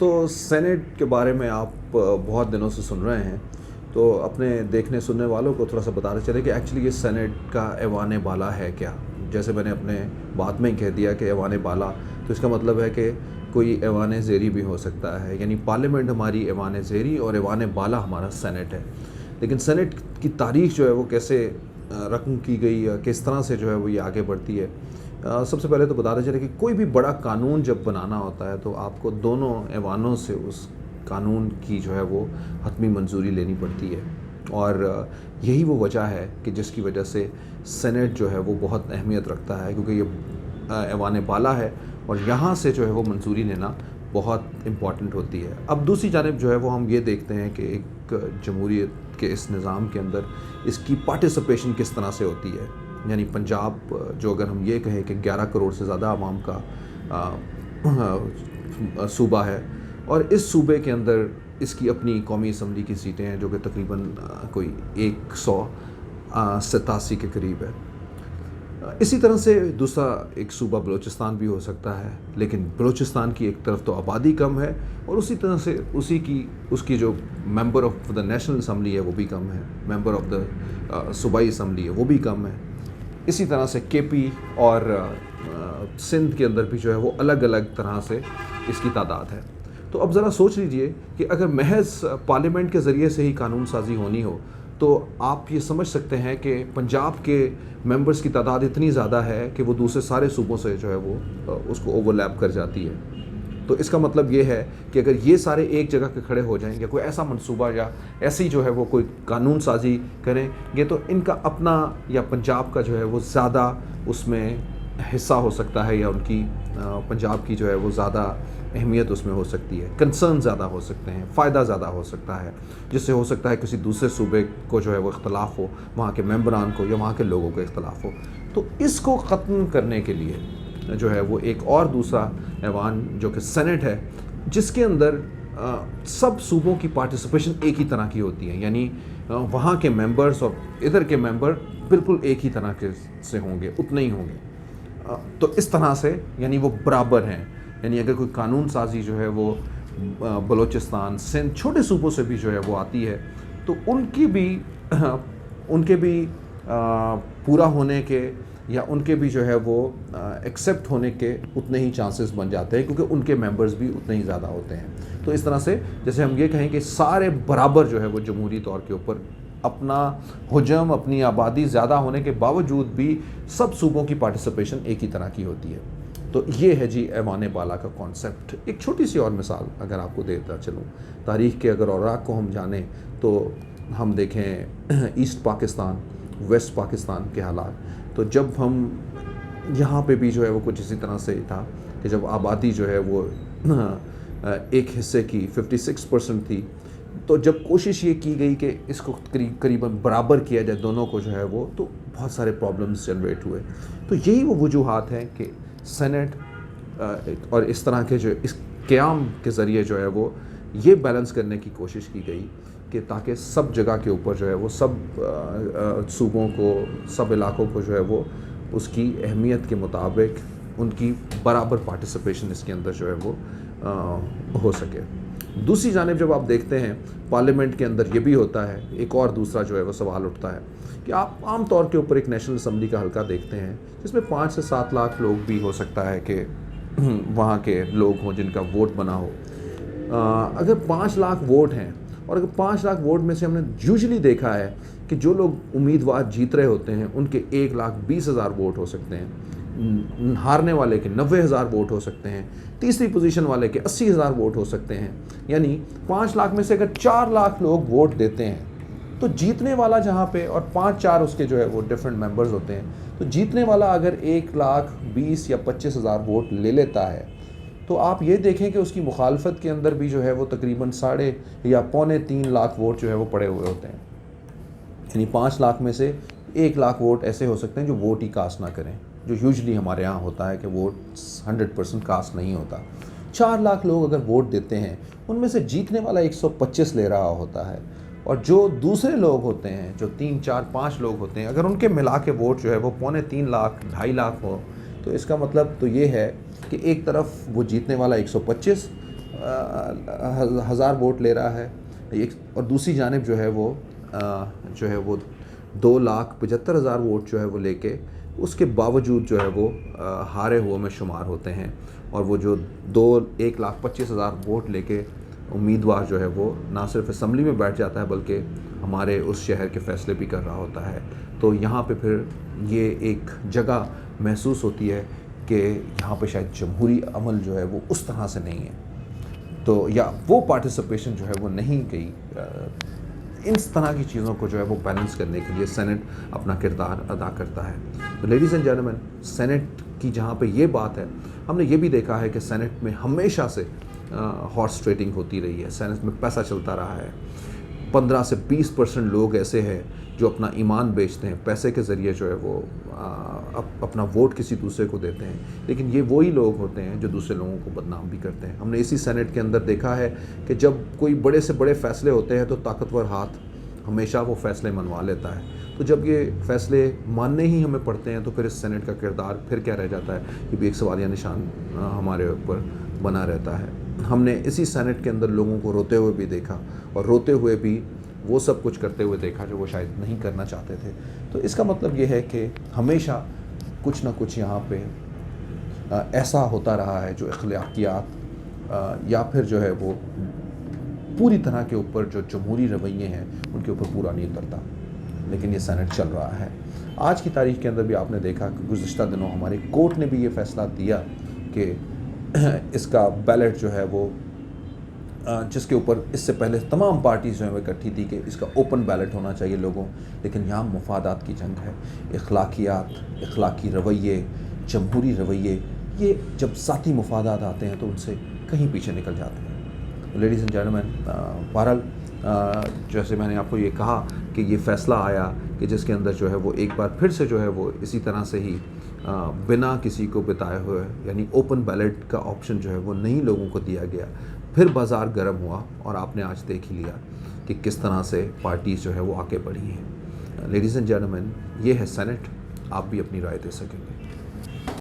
دوستو سینٹ کے بارے میں آپ بہت دنوں سے سن رہے ہیں، تو اپنے دیکھنے سننے والوں کو تھوڑا سا بتاتے چلے کہ ایکچولی یہ سینٹ کا ایوان بالا ہے کیا. جیسے میں نے اپنے بات میں کہہ دیا کہ ایوان بالا، تو اس کا مطلب ہے کہ کوئی ایوان زیری بھی ہو سکتا ہے، یعنی پارلیمنٹ ہماری ایوان زیری اور ایوان بالا ہمارا سینٹ ہے. لیکن سینٹ کی تاریخ جو ہے وہ کیسے رقم کی گئی، کس طرح سے جو ہے وہ یہ آگے بڑھتی ہے. سب سے پہلے تو بتاتے چلے کہ کوئی بھی بڑا قانون جب بنانا ہوتا ہے تو آپ کو دونوں ایوانوں سے اس قانون کی جو ہے وہ حتمی منظوری لینی پڑتی ہے، اور یہی وہ وجہ ہے کہ جس کی وجہ سے سینٹ جو ہے وہ بہت اہمیت رکھتا ہے، کیونکہ یہ ایوان بالا ہے اور یہاں سے جو ہے وہ منظوری لینا بہت امپورٹنٹ ہوتی ہے. اب دوسری جانب جو ہے وہ ہم یہ دیکھتے ہیں کہ ایک جمہوریت کے اس نظام کے اندر اس کی پارٹیسپیشن کس طرح سے ہوتی ہے. یعنی پنجاب جو اگر ہم یہ کہیں کہ 11 کروڑ سے زیادہ عوام کا صوبہ ہے، اور اس صوبے کے اندر اس کی اپنی قومی اسمبلی کی سیٹیں ہیں جو کہ تقریباً کوئی 187 کے قریب ہے. اسی طرح سے دوسرا ایک صوبہ بلوچستان بھی ہو سکتا ہے، لیکن بلوچستان کی ایک طرف تو آبادی کم ہے، اور اسی طرح سے اس کی جو member of the national assembly ہے وہ بھی کم ہے، ممبر آف دا صوبائی اسمبلی ہے وہ بھی کم ہے. اسی طرح سے کے پی اور سندھ کے اندر بھی جو ہے وہ الگ الگ طرح سے اس کی تعداد ہے. تو اب ذرا سوچ لیجئے کہ اگر محض پارلیمنٹ کے ذریعے سے ہی قانون سازی ہونی ہو تو آپ یہ سمجھ سکتے ہیں کہ پنجاب کے ممبرز کی تعداد اتنی زیادہ ہے کہ وہ دوسرے سارے صوبوں سے جو ہے وہ اس کو اوورلیپ کر جاتی ہے. تو اس کا مطلب یہ ہے کہ اگر یہ سارے ایک جگہ کے کھڑے ہو جائیں، یا کوئی ایسا منصوبہ یا ایسی جو ہے وہ کوئی قانون سازی کریں گے، تو ان کا اپنا یا پنجاب کا جو ہے وہ زیادہ اس میں حصہ ہو سکتا ہے، یا ان کی پنجاب کی جو ہے وہ زیادہ اہمیت اس میں ہو سکتی ہے، کنسرن زیادہ ہو سکتے ہیں، فائدہ زیادہ ہو سکتا ہے، جس سے ہو سکتا ہے کسی دوسرے صوبے کو جو ہے وہ اختلاف ہو، وہاں کے ممبران کو یا وہاں کے لوگوں کو اختلاف ہو. تو اس کو ختم کرنے کے لیے جو ہے وہ ایک اور دوسرا ایوان جو کہ سینٹ ہے، جس کے اندر سب صوبوں کی پارٹیسپیشن ایک ہی طرح کی ہوتی ہے، یعنی وہاں کے ممبرز اور ادھر کے ممبر بالکل ایک ہی طرح کے سے ہوں گے، اتنے ہی ہوں گے. تو اس طرح سے یعنی وہ برابر ہیں. یعنی اگر کوئی قانون سازی جو ہے وہ بلوچستان، سندھ، چھوٹے صوبوں سے بھی جو ہے وہ آتی ہے، تو ان کے بھی پورا ہونے کے یا ان کے بھی جو ہے وہ ایکسیپٹ ہونے کے اتنے ہی چانسز بن جاتے ہیں، کیونکہ ان کے ممبرز بھی اتنے ہی زیادہ ہوتے ہیں. تو اس طرح سے جیسے ہم یہ کہیں کہ سارے برابر جو ہے وہ جمہوری طور کے اوپر اپنا حجم، اپنی آبادی زیادہ ہونے کے باوجود بھی سب صوبوں کی پارٹیسپیشن ایک ہی طرح کی ہوتی ہے. تو یہ ہے جی ایوان بالا کا کانسیپٹ. ایک چھوٹی سی اور مثال اگر آپ کو دیتا چلوں، تاریخ کے اگر اوراق کو ہم جانیں تو ہم دیکھیں ایسٹ پاکستان، ویسٹ پاکستان کے حالات. تو جب ہم یہاں پہ بھی جو ہے وہ کچھ اسی طرح سے تھا کہ جب آبادی جو ہے وہ ایک حصے کی 56% تھی، تو جب کوشش یہ کی گئی کہ اس کو قریباً برابر کیا جائے دونوں کو جو ہے وہ، تو بہت سارے پرابلمز جنریٹ ہوئے. تو یہی وہ وجوہات ہیں کہ سینٹ اور اس طرح کے جو اس قیام کے ذریعے جو ہے وہ یہ بیلنس کرنے کی کوشش کی گئی کہ تاکہ سب جگہ کے اوپر جو ہے وہ سب صوبوں کو، سب علاقوں کو جو ہے وہ اس کی اہمیت کے مطابق ان کی برابر پارٹیسپیشن اس کے اندر جو ہے وہ ہو سکے. دوسری جانب جب آپ دیکھتے ہیں پارلیمنٹ کے اندر یہ بھی ہوتا ہے، ایک اور دوسرا جو ہے وہ سوال اٹھتا ہے کہ آپ عام طور کے اوپر ایک نیشنل اسمبلی کا حلقہ دیکھتے ہیں جس میں 5 سے 7 لاکھ لوگ بھی ہو سکتا ہے کہ وہاں کے لوگ ہوں جن کا ووٹ بنا ہو. اگر 5 لاکھ ووٹ ہیں، اور اگر 5 لاکھ ووٹ میں سے ہم نے یوزلی دیکھا ہے کہ جو لوگ امیدوار جیت رہے ہوتے ہیں ان کے 1,20,000 ووٹ ہو سکتے ہیں، ہارنے والے کے 90,000 ووٹ ہو سکتے ہیں، تیسری پوزیشن والے کے 80,000 ووٹ ہو سکتے ہیں. یعنی 5 لاکھ میں سے اگر 4 لاکھ لوگ ووٹ دیتے ہیں تو جیتنے والا جہاں پہ، اور 5-4 اس کے جو ہے وہ ڈیفرنٹ ممبرز ہوتے ہیں، تو جیتنے والا اگر 1,20,000 یا 25,000 ووٹ لے لیتا ہے، تو آپ یہ دیکھیں کہ اس کی مخالفت کے اندر بھی جو ہے وہ تقریباً 2.5 لاکھ ووٹ جو ہے وہ پڑے ہوئے ہوتے ہیں. یعنی 5 لاکھ میں سے 1 لاکھ ووٹ ایسے ہو سکتے ہیں جو ووٹ ہی کاسٹ نہ کریں، جو یوزلی ہمارے ہاں ہوتا ہے کہ ووٹ 100% کاسٹ نہیں ہوتا. 4 لاکھ لوگ اگر ووٹ دیتے ہیں، ان میں سے جیتنے والا 125 لے رہا ہوتا ہے، اور جو دوسرے لوگ ہوتے ہیں، جو 3, 4, 5 لوگ ہوتے ہیں، اگر ان کے ملا کے ووٹ جو ہے وہ 2.25 لاکھ 2.5 لاکھ ہو، تو اس کا مطلب تو یہ ہے کہ ایک طرف وہ جیتنے والا 125 1000 ووٹ لے رہا ہے اور دوسری جانب جو ہے وہ 2,75,000 ووٹ جو ہے وہ لے کے اس کے باوجود جو ہے وہ ہارے ہوئے میں شمار ہوتے ہیں، اور وہ جو 1,25,000 ووٹ لے کے امیدوار جو ہے وہ نہ صرف اسمبلی میں بیٹھ جاتا ہے بلکہ ہمارے اس شہر کے فیصلے بھی کر رہا ہوتا ہے، تو یہاں پہ پھر یہ ایک جگہ محسوس ہوتی ہے کہ یہاں پہ شاید جمہوری عمل جو ہے وہ اس طرح سے نہیں ہے، تو یا وہ پارٹیسپیشن جو ہے وہ نہیں گئی۔ اس طرح کی چیزوں کو جو ہے وہ بیلنس کرنے کے لیے سینٹ اپنا کردار ادا کرتا ہے۔ تو لیڈیز اینڈ جینٹلمین، سینٹ کی جہاں پہ یہ بات ہے، ہم نے یہ بھی دیکھا ہے کہ سینٹ میں ہمیشہ سے ہارس ٹریڈنگ ہوتی رہی ہے، سینٹ میں پیسہ چلتا رہا ہے۔ 15 سے 20% لوگ ایسے ہیں جو اپنا ایمان بیچتے ہیں، پیسے کے ذریعے جو ہے وہ اپنا ووٹ کسی دوسرے کو دیتے ہیں، لیکن یہ وہی لوگ ہوتے ہیں جو دوسرے لوگوں کو بدنام بھی کرتے ہیں۔ ہم نے اسی سینٹ کے اندر دیکھا ہے کہ جب کوئی بڑے سے بڑے فیصلے ہوتے ہیں تو طاقتور ہاتھ ہمیشہ وہ فیصلے منوا لیتا ہے، تو جب یہ فیصلے ماننے ہی ہمیں پڑتے ہیں تو پھر اس سینٹ کا کردار پھر کیا رہ جاتا ہے، یہ بھی ایک سوالیہ نشان ہمارے اوپر بنا رہتا ہے۔ ہم نے اسی سینٹ کے اندر لوگوں کو روتے ہوئے بھی دیکھا، اور روتے ہوئے بھی وہ سب کچھ کرتے ہوئے دیکھا جو وہ شاید نہیں کرنا چاہتے تھے۔ تو اس کا مطلب یہ ہے کہ ہمیشہ کچھ نہ کچھ یہاں پہ ایسا ہوتا رہا ہے جو اخلاقیات یا پھر جو ہے وہ پوری طرح کے اوپر جو جمہوری رویے ہیں ان کے اوپر پورا نہیں اترتا، لیکن یہ سینٹ چل رہا ہے۔ آج کی تاریخ کے اندر بھی آپ نے دیکھا کہ گزشتہ دنوں ہماری کورٹ نے بھی یہ فیصلہ دیا کہ اس کا بیلٹ جو ہے وہ جس کے اوپر اس سے پہلے تمام پارٹیز جو ہیں وہ اکٹھی تھی کہ اس کا اوپن بیلٹ ہونا چاہیے لوگوں، لیکن یہاں مفادات کی جنگ ہے۔ اخلاقیات، اخلاقی رویے، جمہوری رویے، یہ جب ذاتی مفادات آتے ہیں تو ان سے کہیں پیچھے نکل جاتے ہیں۔ لیڈیز اینڈ جینٹلمین، بہرحال جیسے میں نے آپ کو یہ کہا کہ یہ فیصلہ آیا کہ جس کے اندر جو ہے وہ ایک بار پھر سے جو ہے وہ اسی طرح سے ہی بنا کسی کو بتائے ہوئے، یعنی اوپن بیلٹ کا آپشن جو ہے وہ نہیں لوگوں کو دیا گیا، پھر بازار گرم ہوا، اور آپ نے آج دیکھ ہی لیا کہ کس طرح سے پارٹیز جو ہے وہ آگے بڑھی ہیں۔ لیڈیز اینڈ جینٹلمین، یہ ہے سینٹ، آپ بھی اپنی رائے دے سکیں گے۔